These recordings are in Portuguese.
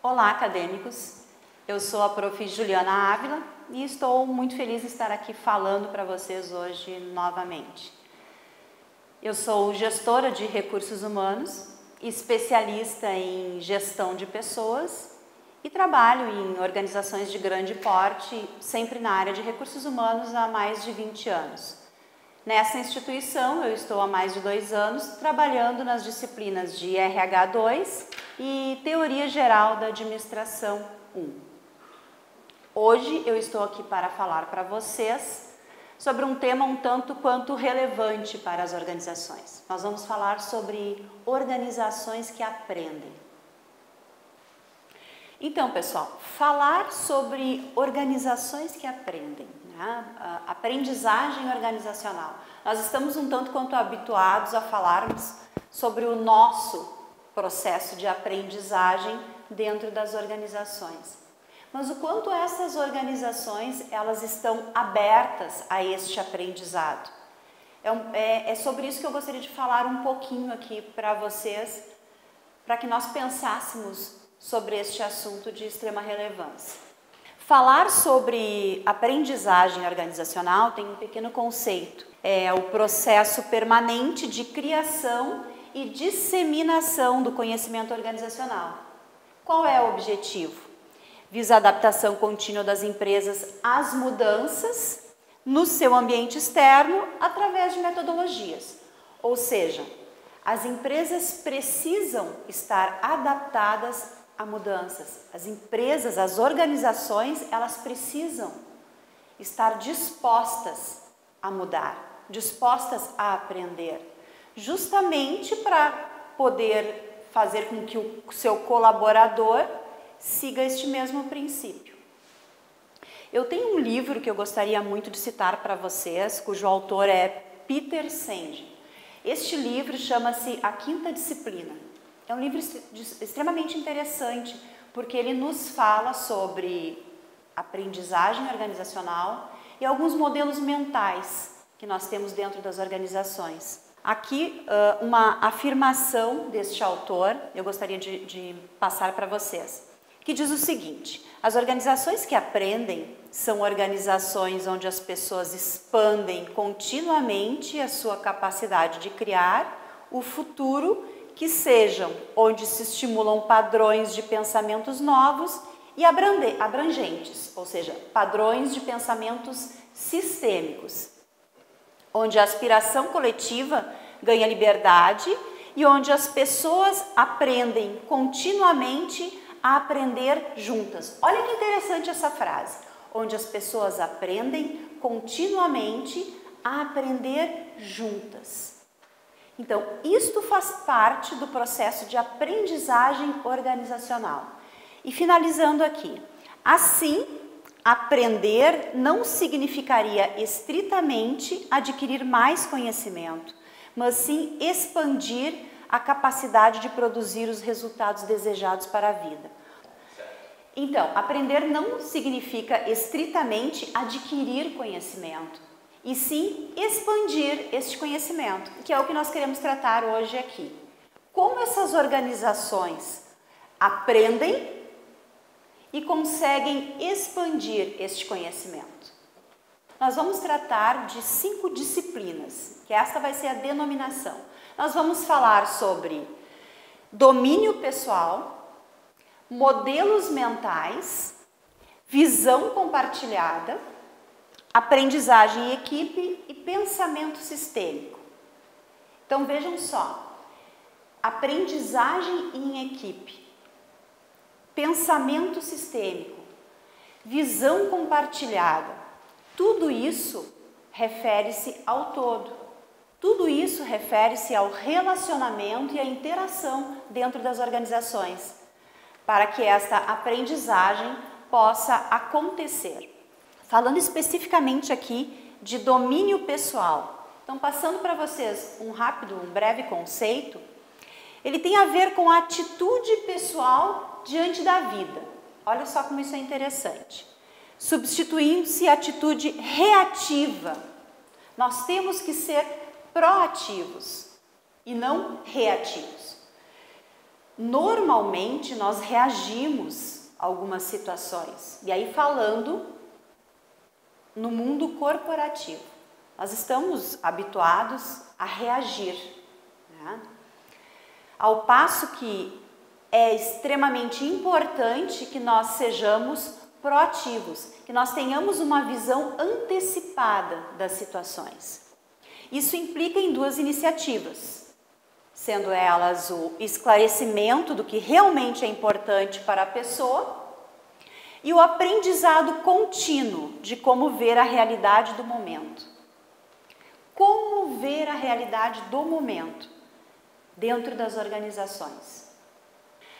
Olá, acadêmicos! Eu sou a Prof. Juliana Ávila e estou muito feliz em estar aqui falando para vocês hoje novamente. Eu sou gestora de recursos humanos, especialista em gestão de pessoas e trabalho em organizações de grande porte, sempre na área de recursos humanos há mais de 20 anos. Nessa instituição, eu estou há mais de 2 anos trabalhando nas disciplinas de RH 2 e Teoria Geral da Administração 1. Hoje eu estou aqui para falar para vocês sobre um tema um tanto quanto relevante para as organizações. Nós vamos falar sobre organizações que aprendem. Então, pessoal, falar sobre organizações que aprendem, né? A aprendizagem organizacional. Nós estamos um tanto quanto habituados a falarmos sobre o nosso processo de aprendizagem dentro das organizações. Mas o quanto essas organizações elas estão abertas a este aprendizado. É sobre isso que eu gostaria de falar um pouquinho aqui para vocês, para que nós pensássemos sobre este assunto de extrema relevância. Falar sobre aprendizagem organizacional tem um pequeno conceito. É o processo permanente de criação e disseminação do conhecimento organizacional. Qual é o objetivo? Visa a adaptação contínua das empresas às mudanças no seu ambiente externo através de metodologias. Ou seja, as empresas precisam estar adaptadas a mudanças. As empresas, as organizações, elas precisam estar dispostas a mudar, dispostas a aprender, justamente para poder fazer com que o seu colaborador siga este mesmo princípio. Eu tenho um livro que eu gostaria muito de citar para vocês, cujo autor é Peter Senge. Este livro chama-se A Quinta Disciplina. É um livro extremamente interessante, porque ele nos fala sobre aprendizagem organizacional e alguns modelos mentais que nós temos dentro das organizações. Aqui, uma afirmação deste autor, eu gostaria de passar para vocês, que diz o seguinte: as organizações que aprendem são organizações onde as pessoas expandem continuamente a sua capacidade de criar o futuro, que sejam onde se estimulam padrões de pensamentos novos e abrangentes, ou seja, padrões de pensamentos sistêmicos, onde a aspiração coletiva ganha liberdade e onde as pessoas aprendem continuamente a aprender juntas. Olha que interessante essa frase, onde as pessoas aprendem continuamente a aprender juntas. Então, isto faz parte do processo de aprendizagem organizacional. E finalizando aqui, assim, aprender não significaria estritamente adquirir mais conhecimento, mas sim expandir a capacidade de produzir os resultados desejados para a vida. Então, aprender não significa estritamente adquirir conhecimento, e sim expandir este conhecimento, que é o que nós queremos tratar hoje aqui. Como essas organizações aprendem e conseguem expandir este conhecimento? Nós vamos tratar de 5 disciplinas, que esta vai ser a denominação. Nós vamos falar sobre domínio pessoal, modelos mentais, visão compartilhada, aprendizagem em equipe e pensamento sistêmico. Então vejam só, aprendizagem em equipe, pensamento sistêmico, visão compartilhada, tudo isso refere-se ao todo. Tudo isso refere-se ao relacionamento e à interação dentro das organizações, para que esta aprendizagem possa acontecer. Falando especificamente aqui de domínio pessoal. Então, passando para vocês um breve conceito, ele tem a ver com a atitude pessoal diante da vida. Olha só como isso é interessante. Substituindo-se a atitude reativa. Nós temos que ser proativos e não reativos. normalmente nós reagimos a algumas situações. E aí falando no mundo corporativo, nós estamos habituados a reagir, né? Ao passo que é extremamente importante que nós sejamos proativos, que nós tenhamos uma visão antecipada das situações. Isso implica em duas iniciativas, sendo elas o esclarecimento do que realmente é importante para a pessoa e o aprendizado contínuo de como ver a realidade do momento. Como ver a realidade do momento dentro das organizações.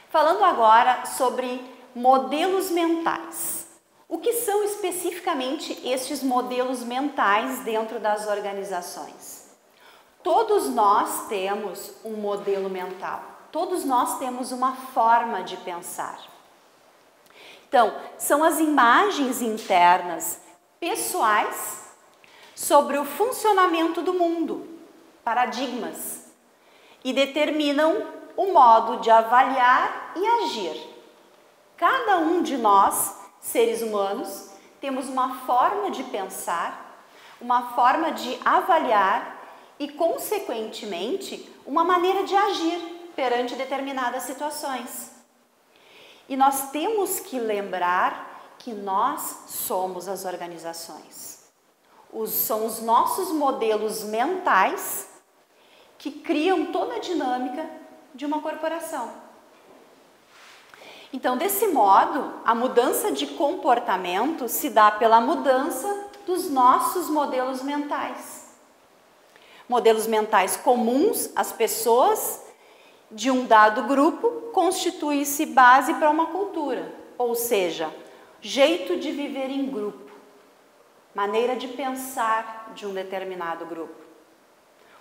Falando agora sobre modelos mentais. O que são especificamente estes modelos mentais dentro das organizações? Todos nós temos um modelo mental, todos nós temos uma forma de pensar. Então, são as imagens internas pessoais sobre o funcionamento do mundo, paradigmas, e determinam o modo de avaliar e agir. Cada um de nós, seres humanos, temos uma forma de pensar, uma forma de avaliar e, consequentemente, uma maneira de agir perante determinadas situações. E nós temos que lembrar que nós somos as organizações. São os nossos modelos mentais que criam toda a dinâmica de uma corporação. Então, desse modo, a mudança de comportamento se dá pela mudança dos nossos modelos mentais. Modelos mentais comuns às pessoas de um dado grupo constituem-se base para uma cultura, ou seja, jeito de viver em grupo, maneira de pensar de um determinado grupo.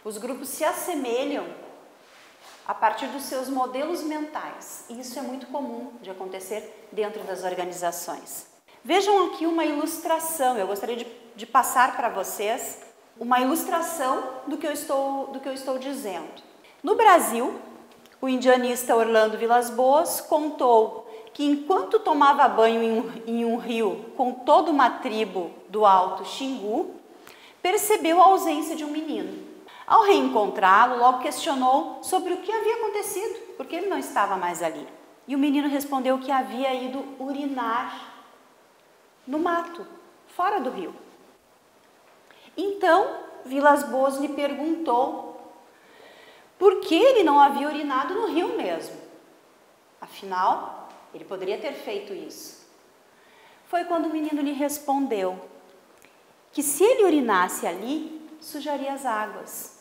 Os grupos se assemelham a partir dos seus modelos mentais. E isso é muito comum de acontecer dentro das organizações. Vejam aqui uma ilustração. Eu gostaria de passar para vocês uma ilustração do que eu estou dizendo. No Brasil, o indianista Orlando Vilas Boas contou que enquanto tomava banho em um rio com toda uma tribo do Alto Xingu, percebeu a ausência de um menino. Ao reencontrá-lo, logo questionou sobre o que havia acontecido, porque ele não estava mais ali. E o menino respondeu que havia ido urinar no mato, fora do rio. Então, Vilas Boas lhe perguntou por que ele não havia urinado no rio mesmo. Afinal, ele poderia ter feito isso. Foi quando o menino lhe respondeu que se ele urinasse ali, sujaria as águas.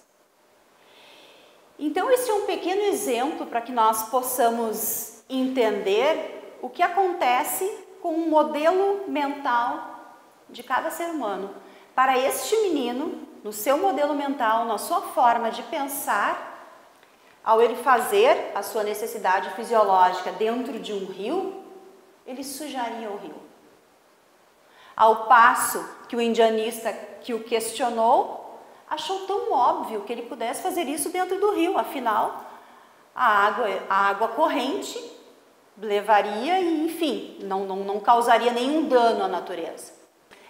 Então, esse é um pequeno exemplo para que nós possamos entender o que acontece com o modelo mental de cada ser humano. Para este menino, no seu modelo mental, na sua forma de pensar, ao ele fazer a sua necessidade fisiológica dentro de um rio, ele sujaria o rio. Ao passo que o indianista que o questionou, achou tão óbvio que ele pudesse fazer isso dentro do rio, afinal, a água corrente levaria e, enfim, não causaria nenhum dano à natureza.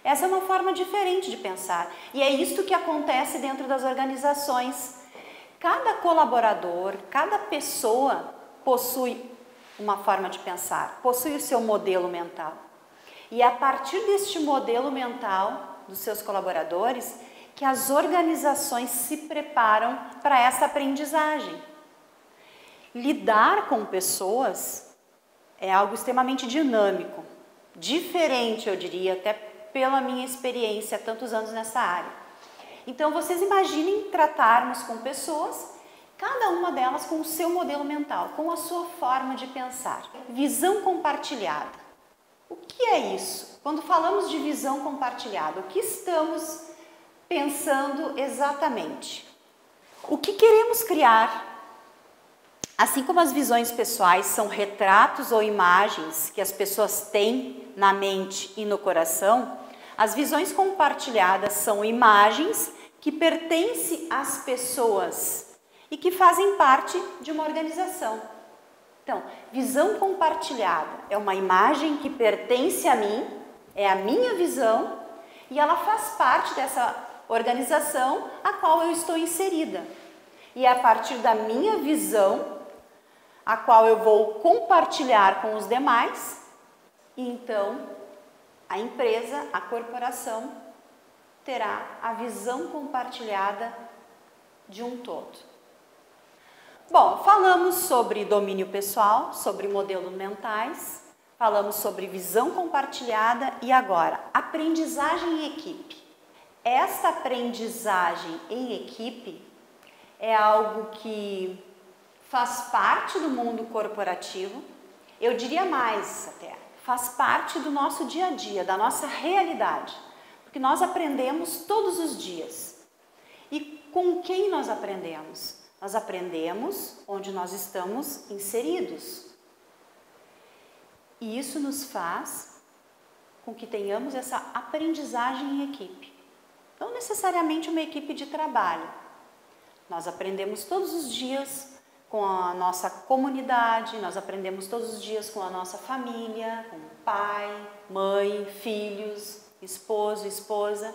Essa é uma forma diferente de pensar e é isto que acontece dentro das organizações. Cada colaborador, cada pessoa possui uma forma de pensar, possui o seu modelo mental. E é a partir deste modelo mental dos seus colaboradores que as organizações se preparam para essa aprendizagem. Lidar com pessoas é algo extremamente dinâmico, diferente, eu diria, até pela minha experiência há tantos anos nessa área. Então, vocês imaginem tratarmos com pessoas, cada uma delas com o seu modelo mental, com a sua forma de pensar. Visão compartilhada. O que é isso? Quando falamos de visão compartilhada, o que estamos pensando exatamente? O que queremos criar? Assim como as visões pessoais são retratos ou imagens que as pessoas têm na mente e no coração, as visões compartilhadas são imagens que pertencem às pessoas e que fazem parte de uma organização. Então, visão compartilhada é uma imagem que pertence a mim, é a minha visão e ela faz parte dessa organização a qual eu estou inserida. E é a partir da minha visão, a qual eu vou compartilhar com os demais, e então a empresa, a corporação, terá a visão compartilhada de um todo. Bom, falamos sobre domínio pessoal, sobre modelos mentais, falamos sobre visão compartilhada e agora, aprendizagem em equipe. Esta aprendizagem em equipe é algo que faz parte do mundo corporativo, eu diria mais até, faz parte do nosso dia a dia, da nossa realidade, porque nós aprendemos todos os dias. E com quem nós aprendemos? Nós aprendemos onde nós estamos inseridos. E isso nos faz com que tenhamos essa aprendizagem em equipe. Não necessariamente uma equipe de trabalho. Nós aprendemos todos os dias com a nossa comunidade, nós aprendemos todos os dias com a nossa família, com pai, mãe, filhos, esposo, esposa.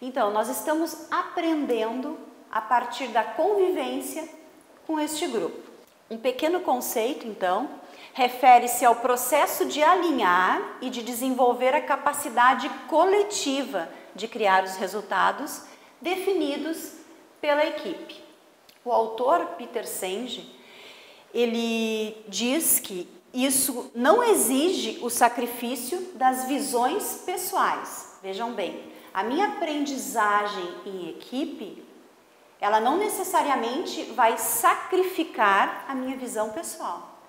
Então, nós estamos aprendendo a partir da convivência com este grupo. Um pequeno conceito, então, refere-se ao processo de alinhar e de desenvolver a capacidade coletiva de criar os resultados definidos pela equipe. O autor Peter Senge, ele diz que isso não exige o sacrifício das visões pessoais. Vejam bem, a minha aprendizagem em equipe, ela não necessariamente vai sacrificar a minha visão pessoal.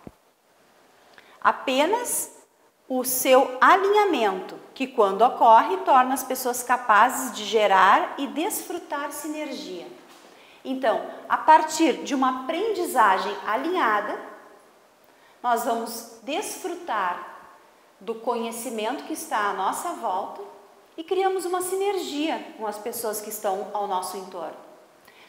Apenas o seu alinhamento, que quando ocorre, torna as pessoas capazes de gerar e desfrutar sinergia. Então, a partir de uma aprendizagem alinhada, nós vamos desfrutar do conhecimento que está à nossa volta e criamos uma sinergia com as pessoas que estão ao nosso entorno.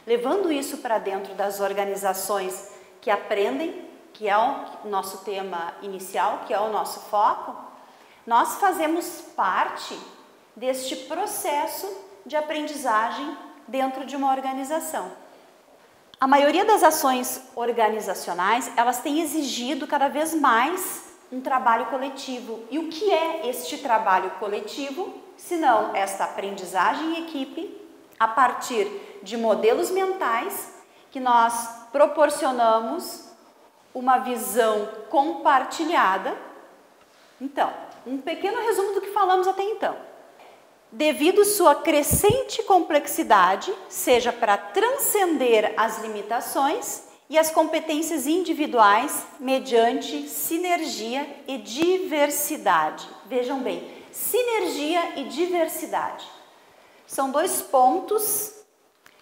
Levando isso para dentro das organizações que aprendem, que é o nosso tema inicial, que é o nosso foco, nós fazemos parte deste processo de aprendizagem dentro de uma organização. A maioria das ações organizacionais, elas têm exigido cada vez mais um trabalho coletivo. E o que é este trabalho coletivo, se não esta aprendizagem em equipe, a partir de modelos mentais que nós proporcionamos uma visão compartilhada. Então, um pequeno resumo do que falamos até então. Devido sua crescente complexidade, seja para transcender as limitações e as competências individuais mediante sinergia e diversidade. Vejam bem, sinergia e diversidade. São dois pontos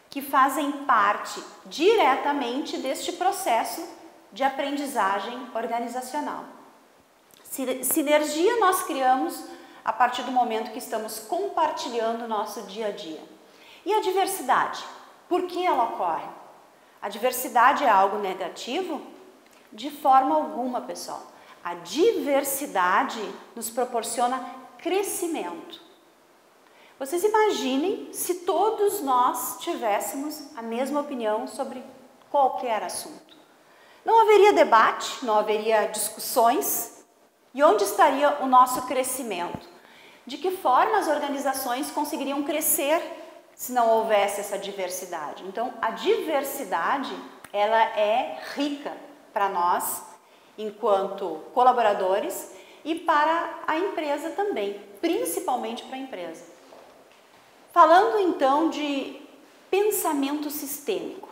que fazem parte diretamente deste processo de aprendizagem organizacional. Sinergia nós criamos a partir do momento que estamos compartilhando o nosso dia a dia. E a diversidade? Por que ela ocorre? A diversidade é algo negativo? De forma alguma, pessoal. A diversidade nos proporciona crescimento. Vocês imaginem se todos nós tivéssemos a mesma opinião sobre qualquer assunto. Não haveria debate, não haveria discussões. E onde estaria o nosso crescimento? De que forma as organizações conseguiriam crescer se não houvesse essa diversidade? Então, a diversidade, ela é rica para nós, enquanto colaboradores, e para a empresa também, principalmente para a empresa. Falando então de pensamento sistêmico,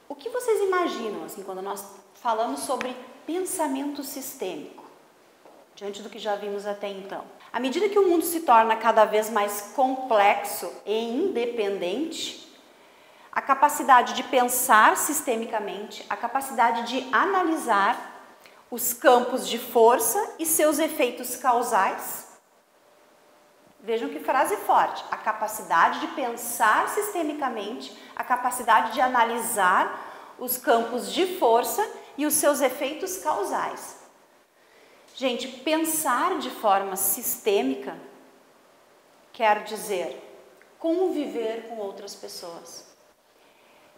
o que vocês imaginam assim, quando nós falamos sobre pensamento sistêmico? Diante do que já vimos até então. À medida que o mundo se torna cada vez mais complexo e independente, a capacidade de pensar sistemicamente, a capacidade de analisar os campos de força e seus efeitos causais. Vejam que frase forte. A capacidade de pensar sistemicamente, a capacidade de analisar os campos de força e os seus efeitos causais. Gente, pensar de forma sistêmica quer dizer conviver com outras pessoas.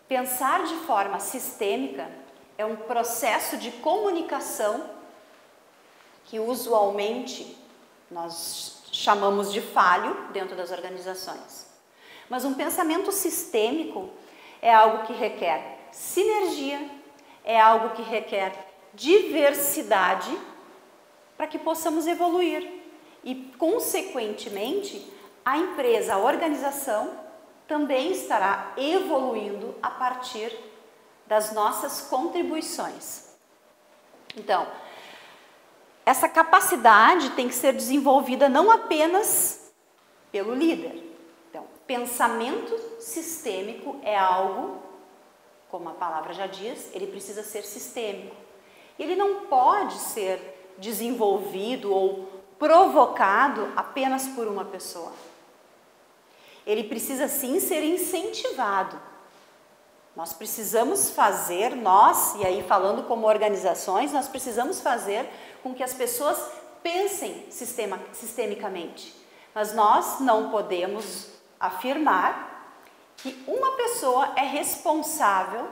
Pensar de forma sistêmica é um processo de comunicação que usualmente nós chamamos de falho dentro das organizações. Mas um pensamento sistêmico é algo que requer sinergia, é algo que requer diversidade para que possamos evoluir e, consequentemente, a empresa, a organização também estará evoluindo a partir das nossas contribuições. Então, essa capacidade tem que ser desenvolvida não apenas pelo líder. Então, pensamento sistêmico é algo, como a palavra já diz, ele precisa ser sistêmico. Ele não pode ser desenvolvido ou provocado apenas por uma pessoa. Ele precisa sim ser incentivado. Nós precisamos fazer, e aí falando como organizações, nós precisamos fazer com que as pessoas pensem sistemicamente. Mas nós não podemos afirmar que uma pessoa é responsável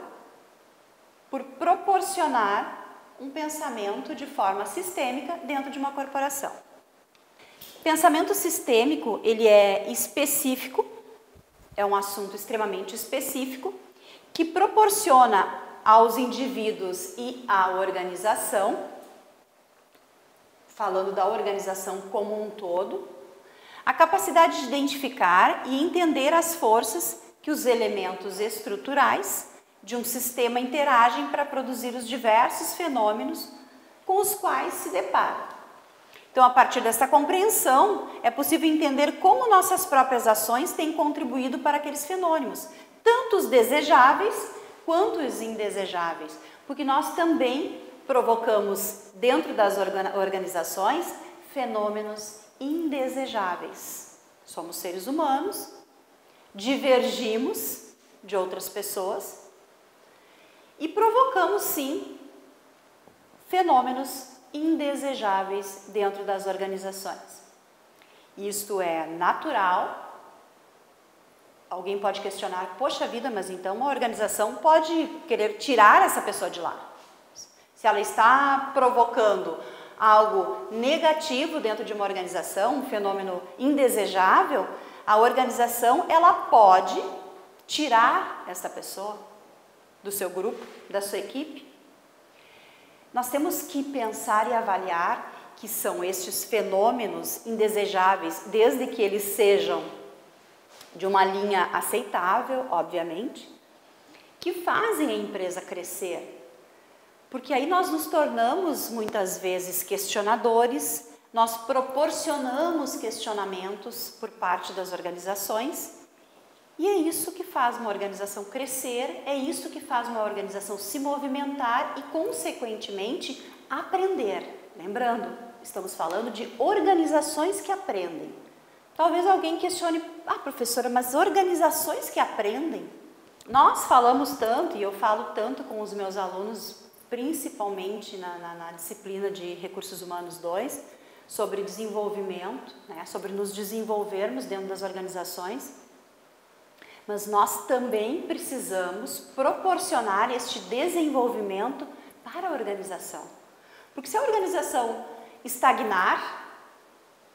por proporcionar um pensamento de forma sistêmica dentro de uma corporação. Pensamento sistêmico, ele é específico, é um assunto extremamente específico, que proporciona aos indivíduos e à organização, falando da organização como um todo, a capacidade de identificar e entender as forças que os elementos estruturais de um sistema interagem para produzir os diversos fenômenos com os quais se depara. Então, a partir dessa compreensão, é possível entender como nossas próprias ações têm contribuído para aqueles fenômenos, tanto os desejáveis quanto os indesejáveis, porque nós também provocamos dentro das organizações fenômenos indesejáveis. Somos seres humanos, divergimos de outras pessoas e provocamos sim fenômenos indesejáveis dentro das organizações. Isto é natural. Alguém pode questionar, poxa vida, mas então uma organização pode querer tirar essa pessoa de lá. Se ela está provocando algo negativo dentro de uma organização, um fenômeno indesejável, a organização ela pode tirar essa pessoa do seu grupo, da sua equipe. Nós temos que pensar e avaliar que são estes fenômenos indesejáveis, desde que eles sejam de uma linha aceitável, obviamente, que fazem a empresa crescer. Porque aí nós nos tornamos muitas vezes questionadores, nós proporcionamos questionamentos por parte das organizações, e é isso que faz uma organização crescer, é isso que faz uma organização se movimentar e, consequentemente, aprender. Lembrando, estamos falando de organizações que aprendem. Talvez alguém questione, professora, mas organizações que aprendem? Nós falamos tanto, e eu falo tanto com os meus alunos, principalmente na disciplina de Recursos Humanos 2, sobre desenvolvimento, né, sobre nos desenvolvermos dentro das organizações, mas nós também precisamos proporcionar este desenvolvimento para a organização. Porque se a organização estagnar,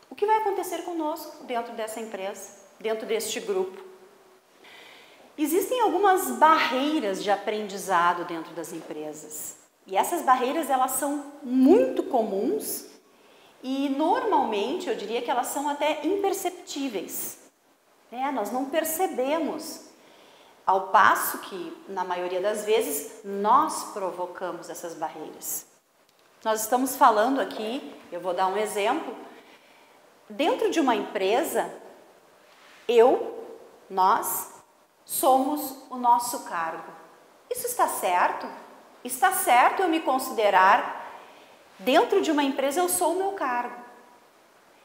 o que vai acontecer conosco dentro dessa empresa, dentro deste grupo? Existem algumas barreiras de aprendizado dentro das empresas. E essas barreiras, elas são muito comuns e normalmente eu diria que elas são até imperceptíveis. Nós não percebemos, ao passo que, na maioria das vezes, nós provocamos essas barreiras. Nós estamos falando aqui, eu vou dar um exemplo, dentro de uma empresa, nós somos o nosso cargo. Isso está certo? Está certo eu me considerar, dentro de uma empresa, eu sou o meu cargo.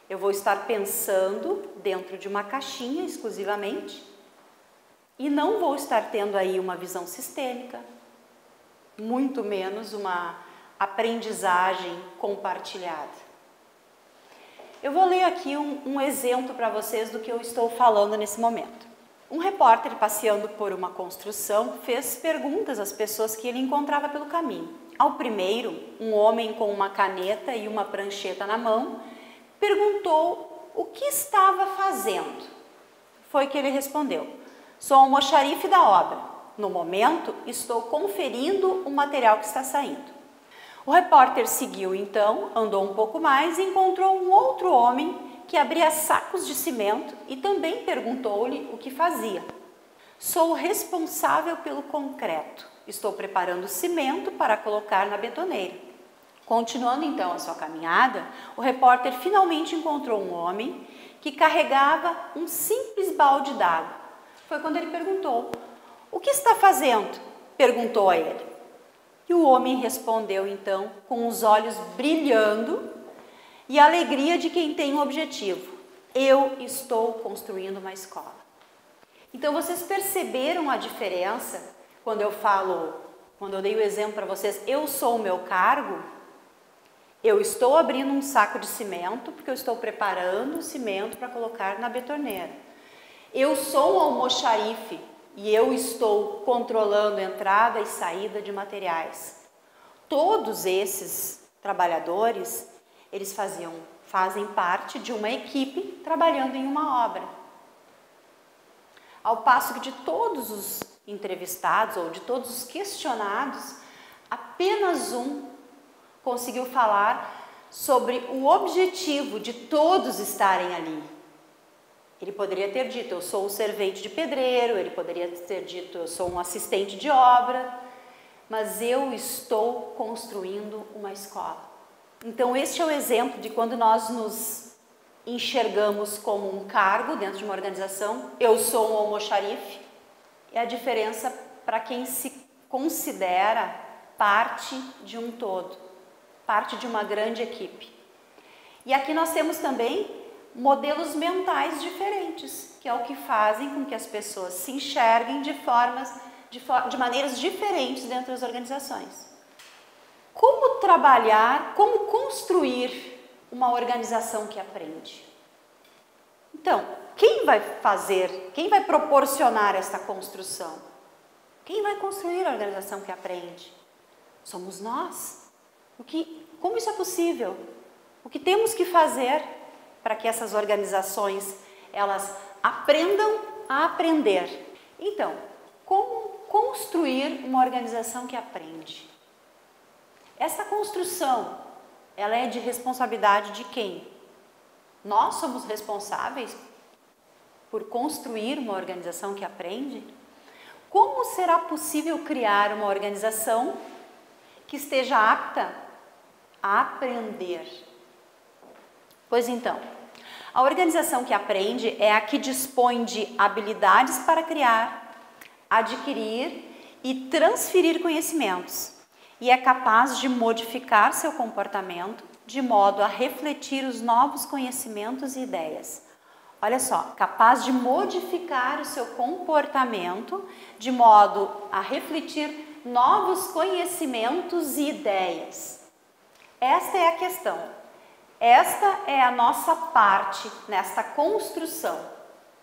Eu vou estar pensando dentro de uma caixinha exclusivamente e não vou estar tendo aí uma visão sistêmica, muito menos uma aprendizagem compartilhada. Eu vou ler aqui um exemplo para vocês do que eu estou falando nesse momento. Um repórter passeando por uma construção fez perguntas às pessoas que ele encontrava pelo caminho. Ao primeiro, um homem com uma caneta e uma prancheta na mão perguntou o que estava fazendo. Foi que ele respondeu: sou o almoxarife da obra. No momento, estou conferindo o material que está saindo. O repórter seguiu então, andou um pouco mais e encontrou um outro homem que abria sacos de cimento e também perguntou-lhe o que fazia. Sou o responsável pelo concreto. Estou preparando cimento para colocar na betoneira. Continuando então a sua caminhada, o repórter finalmente encontrou um homem que carregava um simples balde d'água. Foi quando ele perguntou: o que está fazendo? Perguntou a ele. E o homem respondeu então, com os olhos brilhando e a alegria de quem tem um objetivo: eu estou construindo uma escola. Então vocês perceberam a diferença quando eu dei o exemplo para vocês, eu sou o meu cargo? Eu estou abrindo um saco de cimento porque eu estou preparando o cimento para colocar na betoneira. Eu sou um almoxarife e eu estou controlando a entrada e saída de materiais. Todos esses trabalhadores, eles fazem parte de uma equipe trabalhando em uma obra. Ao passo que de todos os entrevistados ou de todos os questionados, apenas um conseguiu falar sobre o objetivo de todos estarem ali. Ele poderia ter dito: eu sou o servente de pedreiro, ele poderia ter dito: eu sou um assistente de obra, mas eu estou construindo uma escola. Então este é o exemplo de quando nós nos enxergamos como um cargo dentro de uma organização. Eu sou um almoxarife, é a diferença para quem se considera parte de um todo, parte de uma grande equipe. E aqui nós temos também modelos mentais diferentes, que é o que fazem com que as pessoas se enxerguem de maneiras diferentes dentro das organizações. Como trabalhar, como construir uma organização que aprende? Então, quem vai proporcionar esta construção? Quem vai construir a organização que aprende? Somos nós. Como isso é possível? O que temos que fazer para que essas organizações elas aprendam a aprender? Então, como construir uma organização que aprende? Essa construção, ela é de responsabilidade de quem? Nós somos responsáveis por construir uma organização que aprende? Como será possível criar uma organização que esteja apta a aprender? Pois então, a organização que aprende é a que dispõe de habilidades para criar, adquirir e transferir conhecimentos, e é capaz de modificar seu comportamento de modo a refletir os novos conhecimentos e ideias. Olha só, capaz de modificar o seu comportamento de modo a refletir novos conhecimentos e ideias. Esta é a questão. Esta é a nossa parte nesta construção.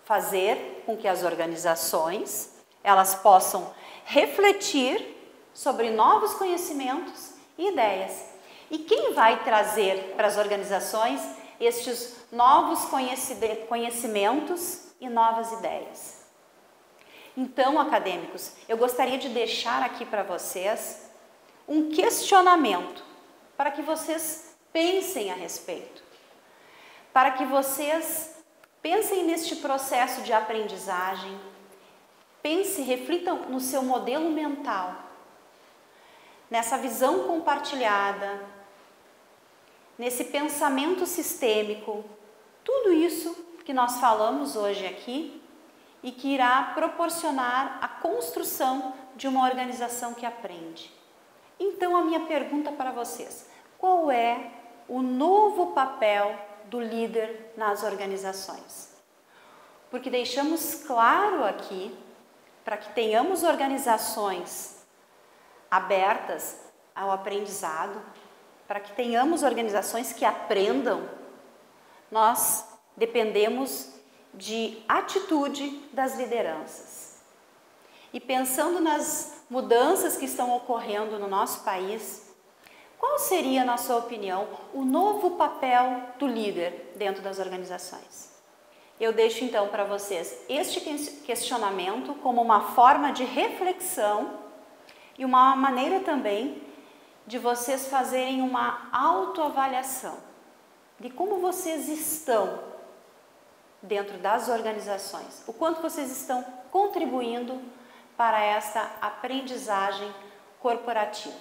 Fazer com que as organizações elas possam refletir sobre novos conhecimentos e ideias. E quem vai trazer para as organizações estes novos conhecimentos e novas ideias? Então, acadêmicos, eu gostaria de deixar aqui para vocês um questionamento para que vocês pensem a respeito, para que vocês pensem neste processo de aprendizagem, reflitam no seu modelo mental, nessa visão compartilhada, nesse pensamento sistêmico, tudo isso que nós falamos hoje aqui e que irá proporcionar a construção de uma organização que aprende. Então, a minha pergunta para vocês: qual é o novo papel do líder nas organizações? Porque deixamos claro aqui, para que tenhamos organizações abertas ao aprendizado, para que tenhamos organizações que aprendam, nós dependemos de atitude das lideranças. E pensando nas mudanças que estão ocorrendo no nosso país, qual seria, na sua opinião, o novo papel do líder dentro das organizações? Eu deixo então para vocês este questionamento como uma forma de reflexão e uma maneira também de vocês fazerem uma autoavaliação de como vocês estão dentro das organizações, o quanto vocês estão contribuindo para esta aprendizagem corporativa.